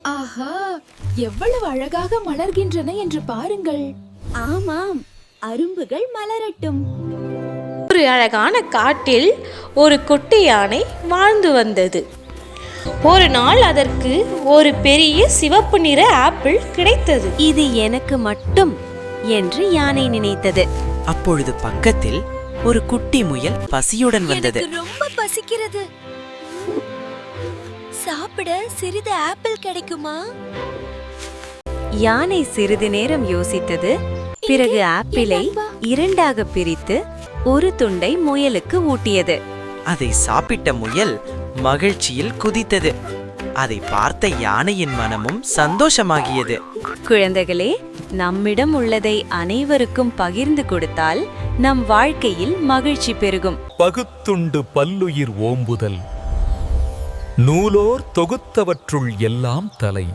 ஆஹா, எவ்வளவு அழகாக மலர்கின்றன என்று பாருங்கள். ஆமாம், அரும்புகள் மலரட்டும். ஒரு அழகான காட்டில் ஒரு குட்டி யானை வாழ்ந்து வந்தது. ஒரு நாள் அதற்கு ஒரு பெரிய சிவப்பு நிற ஆப்பிள் கிடைத்தது. இது எனக்கு மட்டும் என்று யானை நினைத்தது. அப்பொழுது பக்கத்தில் ஒரு குட்டி முயல் பசியுடன் வந்தது. ரொம்ப பசிக்கிறது. சாப்பிட சிறிது ஆப்பிள் கிடைக்குமா? யானை சிறிது நேரம் யோசித்தது. பிறகு ஆப்பிளை இரண்டாக பிரித்து ஒரு துண்டை முயலுக்கு ஊட்டியது. அதை சாப்பிட்ட முயல் மகிழ்ச்சியில் குதித்தது. அதை பார்த்த யானையின் மனமும் சந்தோஷமாகியது. குழந்தைகளே, நம்மிடம் உள்ளதை அனைவருக்கும் பகிர்ந்து கொடுத்தால் நம் வாழ்க்கையில் மகிழ்ச்சி பெருகும். பகுத்துண்டு பல்லுயிர் ஓம்புதல், நூலோர் தொகுத்தவற்றுள் எல்லாம் தலை.